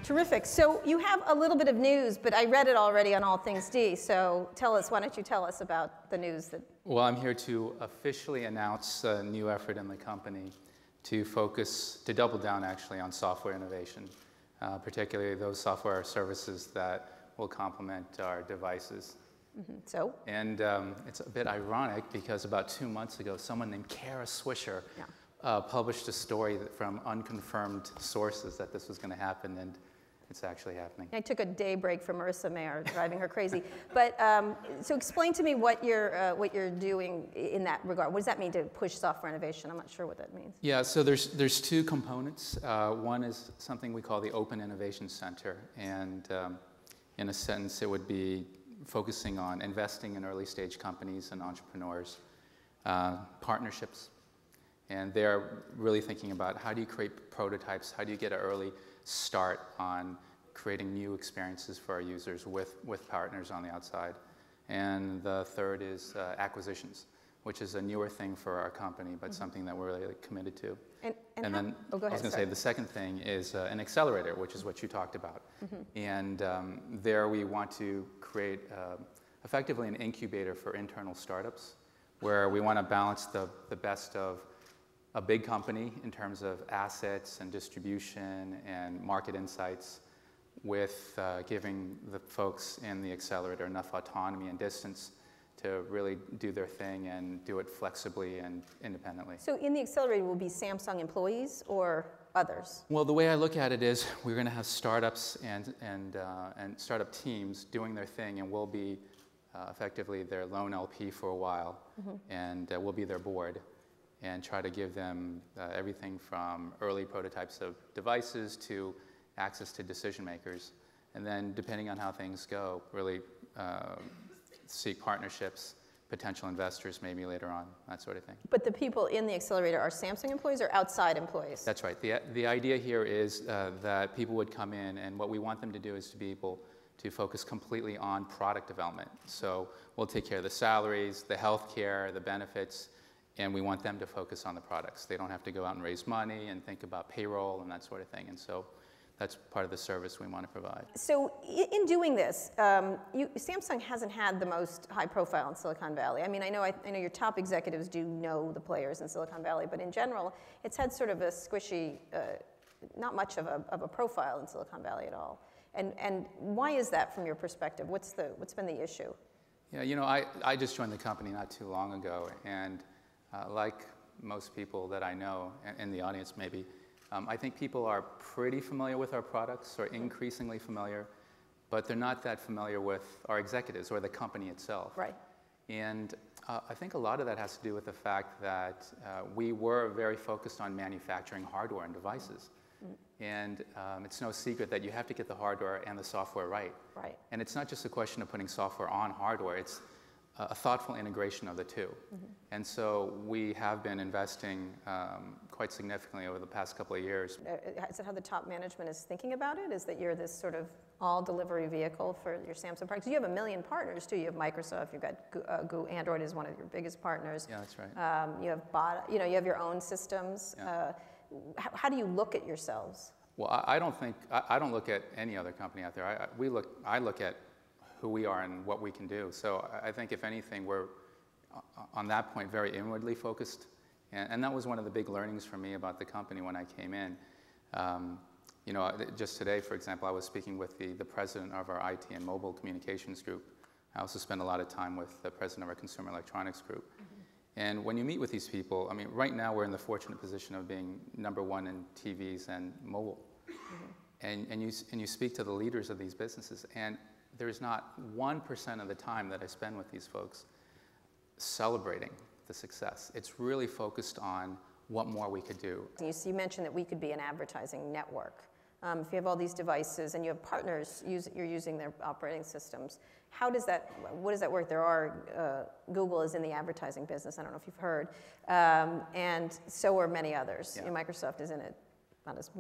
Terrific. So you have a little bit of news, but I read it already on All Things D. So tell us, why don't you tell us about the news that... Well, I'm here to officially announce a new effort in the company to focus, to double down actually on software innovation, particularly those software services that will complement our devices. So? And it's a bit ironic because about 2 months ago, someone named Kara Swisher published a story from unconfirmed sources that this was going to happen, and it's actually happening. I took a day break from Marissa Mayer, driving her crazy. But so explain to me what you're doing in that regard. What does that mean to push software innovation? I'm not sure what that means. Yeah, so there's two components. One is something we call the Open Innovation Center, and in a sense, it would be focusing on investing in early stage companies and entrepreneurs, partnerships. And they're really thinking about how do you create prototypes, how do you get an early start on creating new experiences for our users with partners on the outside. And the third is acquisitions, which is a newer thing for our company, but something that we're really committed to. And then go ahead, I was going to say the second thing is an accelerator, which is what you talked about. And there we want to create effectively an incubator for internal startups, where we want to balance the best of a big company in terms of assets and distribution and market insights with giving the folks in the accelerator enough autonomy and distance to really do their thing and do it flexibly and independently. So in the accelerator will be Samsung employees or others? Well, the way I look at it is we're going to have startups and startup teams doing their thing, and we'll be effectively their lone LP for a while, and we'll be their board, and try to give them everything from early prototypes of devices to access to decision makers. And then, depending on how things go, really seek partnerships, potential investors maybe later on, that sort of thing. But the people in the accelerator are Samsung employees or outside employees? That's right. The idea here is that people would come in, and what we want them to do is to be able to focus completely on product development. So we'll take care of the salaries, the health care, the benefits, and we want them to focus on the products. They don't have to go out and raise money and think about payroll and that sort of thing. And so that's part of the service we want to provide. So in doing this, Samsung hasn't had the most high profile in Silicon Valley. I mean, I know your top executives do know the players in Silicon Valley, but in general, it's had sort of a squishy, not much of a profile in Silicon Valley at all. And why is that from your perspective? What's been the issue? Yeah, you know, I just joined the company not too long ago, and like most people that I know in the audience maybe, I think people are pretty familiar with our products, or increasingly familiar, but they're not that familiar with our executives or the company itself. Right. And I think a lot of that has to do with the fact that we were very focused on manufacturing hardware and devices. And it's no secret that you have to get the hardware and the software right. Right. And it's not just a question of putting software on hardware, it's a thoughtful integration of the two. And so we have been investing quite significantly over the past couple of years. Is that how the top management is thinking about it? Is that you're this sort of all-delivery vehicle for your Samsung products? You have 1 million partners, too. You have Microsoft, you've got Google, Android is one of your biggest partners. Yeah, that's right. You have you have your own systems. Yeah. How do you look at yourselves? Well, I don't look at any other company out there. I look at who we are and what we can do. So I think, if anything, we're, on that point, very inwardly focused. And that was one of the big learnings for me about the company when I came in. You know, just today, for example, I was speaking with the president of our IT and mobile communications group. I also spend a lot of time with the president of our consumer electronics group. And when you meet with these people, I mean, right now we're in the fortunate position of being #1 in TVs and mobile. And you speak to the leaders of these businesses, and there's not 1% of the time that I spend with these folks celebrating the success. It's really focused on what more we could do. You mentioned that we could be an advertising network. If you have all these devices and you have partners, you're using their operating systems. What does that work? Google is in the advertising business. I don't know if you've heard. And so are many others. Yeah. Microsoft is in it, not as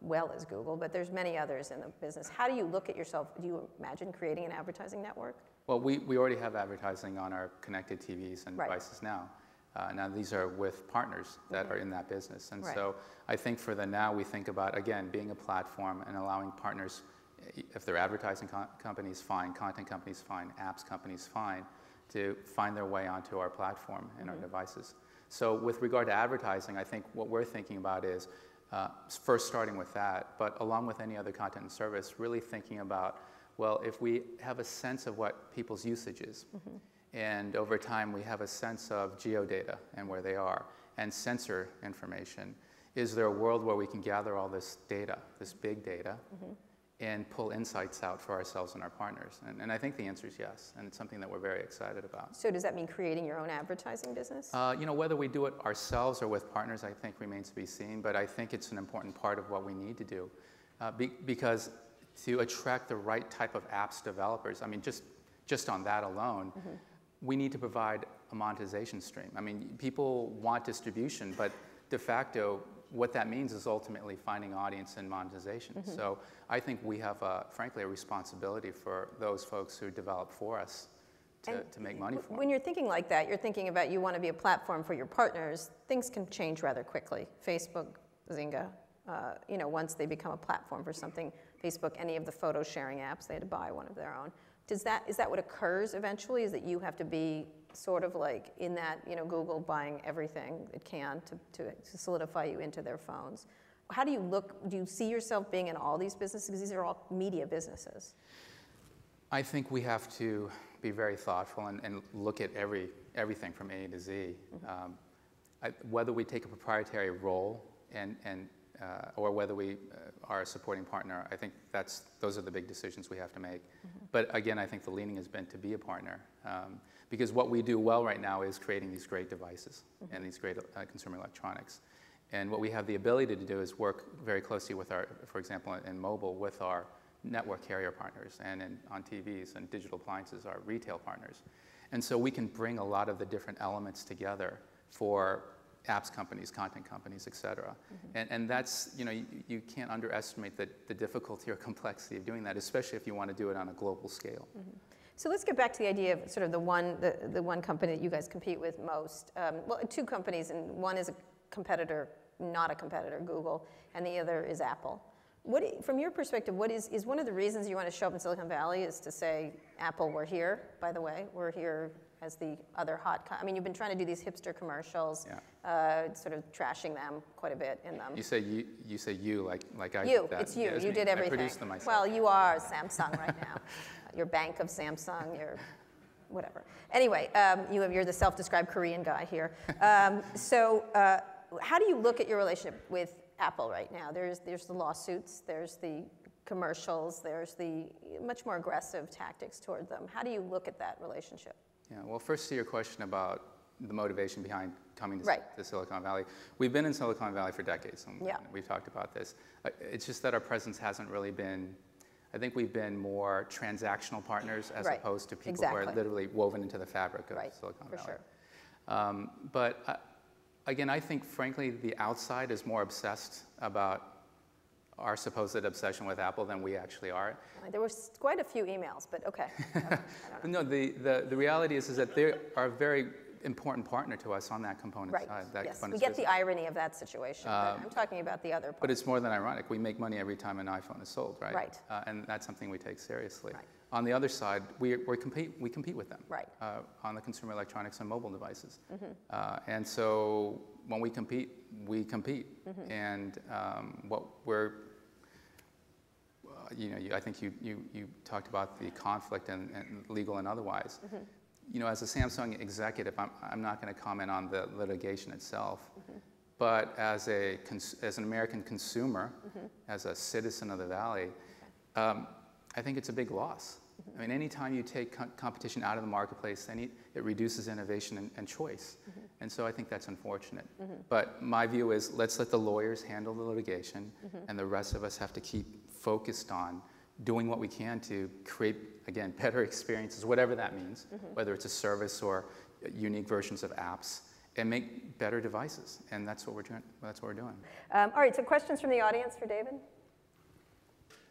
well as Google, but there's many others in the business. How do you look at yourself? Do you imagine creating an advertising network? Well, we already have advertising on our connected TVs and devices now. Now these are with partners that are in that business. And Right. so I think for the now we think about, again, being a platform and allowing partners, if they're advertising companies, fine, content companies, fine, apps companies, fine, to find their way onto our platform and our devices. So with regard to advertising, I think what we're thinking about is first starting with that, but along with any other content and service, really thinking about, well, if we have a sense of what people's usage is, and over time we have a sense of geodata and where they are, and sensor information, is there a world where we can gather all this data, this big data, and pull insights out for ourselves and our partners? And I think the answer is yes, and it's something that we're very excited about. So does that mean creating your own advertising business? You know, whether we do it ourselves or with partners, I think remains to be seen, but I think it's an important part of what we need to do. Because to attract the right type of apps developers, I mean, just on that alone, we need to provide a monetization stream. I mean, people want distribution, but de facto, what that means is ultimately finding audience and monetization. So I think we have, frankly, a responsibility for those folks who develop for us to make money for them. When you're thinking like that, you're thinking about you want to be a platform for your partners. Things can change rather quickly. Facebook, Zynga, you know, once they become a platform for something, Facebook, any of the photo sharing apps, they had to buy one of their own. Is that what occurs eventually? Is that you have to be sort of like in that, you know, Google buying everything it can to solidify you into their phones? How do you look? Do you see yourself being in all these businesses? Because these are all media businesses. I think we have to be very thoughtful and look at everything from A to Z. Whether we take a proprietary role or whether we are a supporting partner, I think those are the big decisions we have to make. But again, I think the leaning has been to be a partner, because what we do well right now is creating these great devices and these great consumer electronics. And what we have the ability to do is work very closely with for example, in mobile, with our network carrier partners, and on TVs and digital appliances, our retail partners. And so we can bring a lot of the different elements together for apps companies, content companies, et cetera. And that's, you know, you can't underestimate the difficulty or complexity of doing that, especially if you want to do it on a global scale. So let's get back to the idea of sort of the one company that you guys compete with most. Well, two companies, and one is a competitor, not a competitor, Google, and the other is Apple. From your perspective, what is one of the reasons you want to show up in Silicon Valley is to say, Apple, we're here, by the way, we're here as the other I mean, you've been trying to do these hipster commercials, sort of trashing them quite a bit in them. You say you like I you, did that. it's you. Yeah, You did everything. I produced them myself. Well, you are Samsung right now. Your bank of Samsung, your whatever. Anyway, you're the self-described Korean guy here. So how do you look at your relationship with Apple right now? There's the lawsuits, there's the commercials, there's the much more aggressive tactics toward them. How do you look at that relationship? Yeah, well, first to your question about the motivation behind coming to, Right. to Silicon Valley. We've been in Silicon Valley for decades, and Yeah. we've talked about this. It's just that our presence hasn't really been, I think we've been more transactional partners as Right. opposed to people who are literally woven into the fabric of Silicon Valley. For sure. But again, I think, frankly, the outside is more obsessed about our supposed obsession with Apple than we actually are. There were quite a few emails, but okay. I don't know. No, the reality is that they are a very important partner to us on that component Right, side. That yes. component We get business. the irony of that situation, but I'm talking about the other part. But it's more than ironic. We make money every time an iPhone is sold, right? Right. And that's something we take seriously. Right. On the other side, we compete with them. Right. On the consumer electronics and mobile devices. And so when we compete, And what we're, I think you talked about the conflict and legal and otherwise. You know, as a Samsung executive, I'm not going to comment on the litigation itself. But as an American consumer, as a citizen of the Valley, I think it's a big loss. I mean, anytime you take competition out of the marketplace, then it reduces innovation and choice. And so I think that's unfortunate. But my view is, let's let the lawyers handle the litigation, and the rest of us have to keep focused on doing what we can to create, again, better experiences, whatever that means, whether it's a service or unique versions of apps, and make better devices. And that's what we're doing. All right, so questions from the audience for David?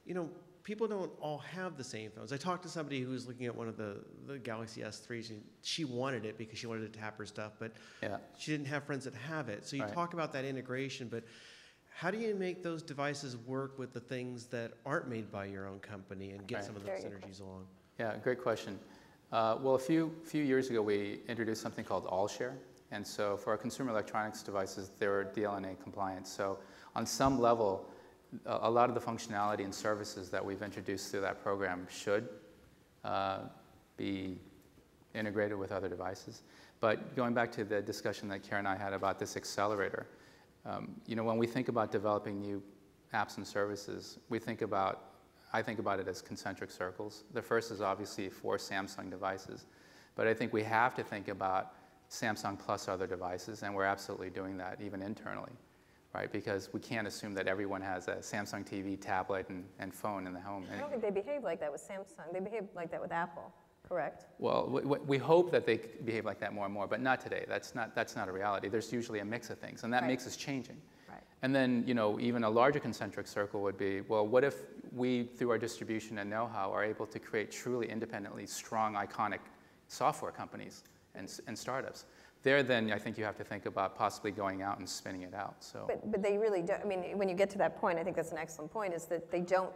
You know, people don't all have the same phones. I talked to somebody who was looking at one of the Galaxy S3s, and she wanted it because she wanted to tap her stuff, but she didn't have friends that have it. So you talk about that integration, but how do you make those devices work with the things that aren't made by your own company and get some of those synergies along? Yeah, great question. Well, a few years ago, we introduced something called AllShare. And so for our consumer electronics devices, they're DLNA compliant. So on some level, a lot of the functionality and services that we've introduced through that program should be integrated with other devices. But going back to the discussion that Kara and I had about this accelerator, you know, when we think about developing new apps and services, I think about it as concentric circles. The first is obviously for Samsung devices, but I think we have to think about Samsung plus other devices, and we're absolutely doing that even internally, right? Because we can't assume that everyone has a Samsung TV, tablet, and phone in the home. I don't think they behave like that with Samsung. They behave like that with Apple, correct? Well, we hope that they behave like that more and more, but not today. That's not a reality. There's usually a mix of things, and that mix is changing. Right. And then, you know, even a larger concentric circle would be, well, what if we, through our distribution and know-how, are able to create truly independently strong, iconic software companies and startups? There, then, I think you have to think about possibly going out and spinning it out. So. But they really do. I mean, when you get to that point, I think that's an excellent point, is that they don't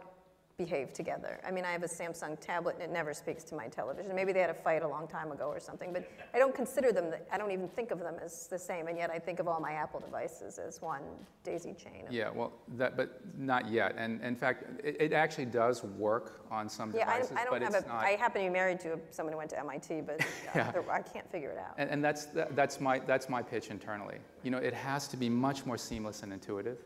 behave together. I mean, I have a Samsung tablet, and it never speaks to my television. Maybe they had a fight a long time ago or something, but I don't consider them, I don't even think of them as the same, and yet I think of all my Apple devices as one daisy chain. Yeah, well, but not yet. And in fact, it actually does work on some devices, but it's not. I happen to be married to someone who went to MIT, but I can't figure it out. And that's my pitch internally. You know, it has to be much more seamless and intuitive.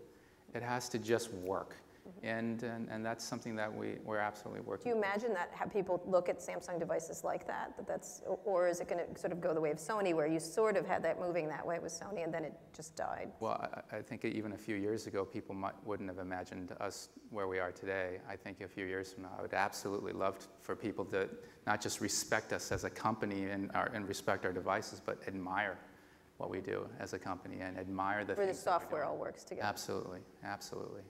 It has to just work. And that's something that we're absolutely working on. Do you imagine that how people look at Samsung devices like that? Or is it going to sort of go the way of Sony, where you sort of had that moving that way with Sony, and then it just died? Well, I think even a few years ago, people wouldn't have imagined us where we are today. I think a few years from now, I would absolutely love for people to not just respect us as a company and respect our devices, but admire what we do as a company and admire the things where the software all works together. Absolutely, absolutely.